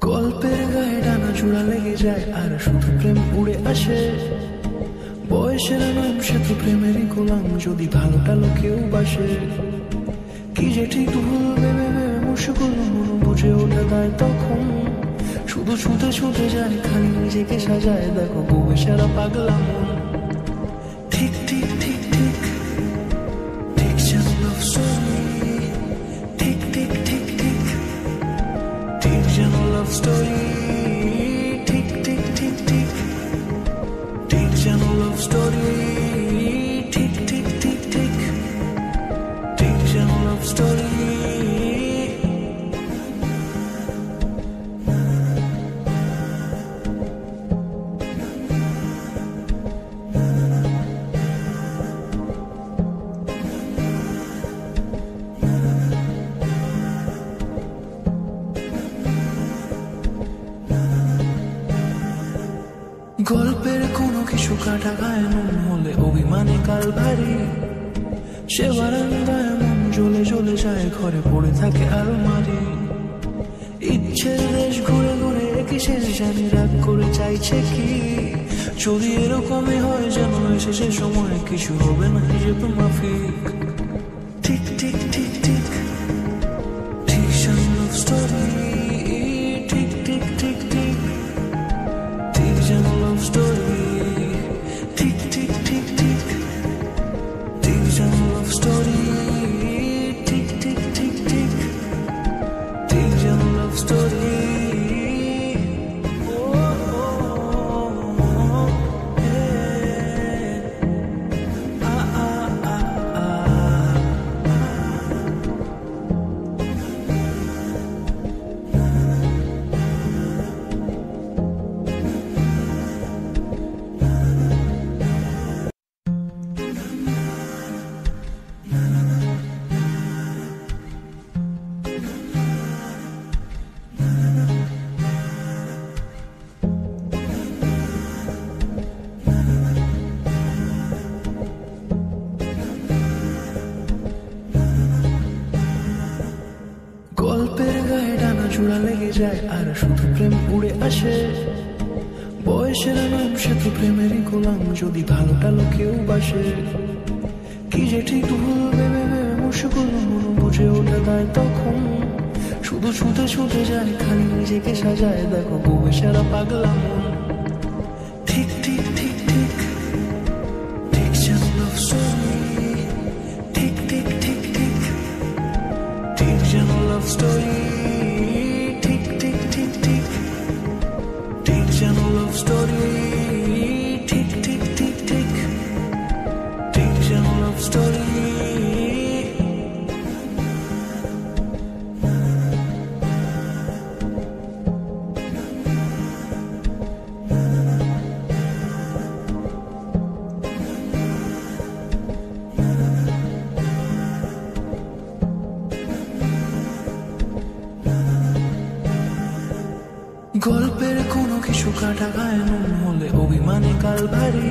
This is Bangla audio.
গল্পের গায়ে ডানা জোড়া লেগে যায় আর শুধু প্রেম উড়ে আসে। বয়সের নাম সে তো প্রেমেরই গোলাম, যদি ভালোটা লোকেও বাসে। কি যে ঠিক ভুল ভেবে ভেবে মুশকিল মন বুঝে ওঠে তাই তখন শুধু ছুটে ছুটে যায়, খালি নিজেকে সাজায়। দেখো বউয়ে সারা পাগলা মন। ঠিক ঠিক ঠিক ঠিক ঠিক যেন লাভ স্টোরি। ঠিক ঠিক ঠিক ঠিক ঠিক যেন লাভ স্টোরি। ঠিক ঠিক ঠিক ঠিক ঠিক যেন লাভ স্টোরি। ঠিক ঠিক ঠিক ঠিক ঠিক যেন লাভ স্টোরি। গল্পের কোনো কিছু কাটা গায়ে নুন হলে অভিমানে কাল ভারী। সে বারান্দায় মন জ্বলে জ্বলে যায়, ঘরে পড়ে থাকে আলমারি। ইচ্ছের দেশ ঘুরে ঘুরে একই শেষ জানি রাগ করে চাইছে কি। যদি এরকমই হয় যেন এসেছে সময়, কিছু হবে না হিসেবে মাফিক। ঠিক ঠিক ঠিক ঠিক ঠিক যেন লাভ স্টোরি। ঠিক ঠিক ঠিক ঠিক ঠিক যেন লাভ স্টোরি। ঠিক ঠিক ঠিক ঠিক ঠিক যেন লাভ স্টোরি। ঠিক ঠিক ঠিক ঠিক ঠিক যেন লাভ স্টোরি। গল্পের গায়ে ডানা জোড়া লেগে যায় আর শুধু প্রেম উড়ে আসে। বয়সের নাম সে তো প্রেমেরই গোলাম, যদি ভালোটা লোকেও বাসে। কি যে ঠিক ভুল ভেবে ভেবে মুশকিল মন বুঝে ওঠে তাই তখন শুধু ছুটে ছুটে যায়, খালি নিজেকে সাজায়। দেখো বউয়ে সারা পাগলা মন। ঠিক ঠিক ঠিক ঠিক ঠিক যেন লাভ স্টোরি। ঠিক ঠিক ঠিক ঠিক ঠিক যেন লাভ স্টোরি। ঠিক ঠিক ঠিক ঠিক ঠিক যেন লাভ স্টোরি। ঠিক ঠিক ঠিক ঠিক ঠিক যেন লাভ স্টোরি। গল্পের কোনো কিছু কাটা গায়ে নুন হলে অভিমানে কাল ভারী।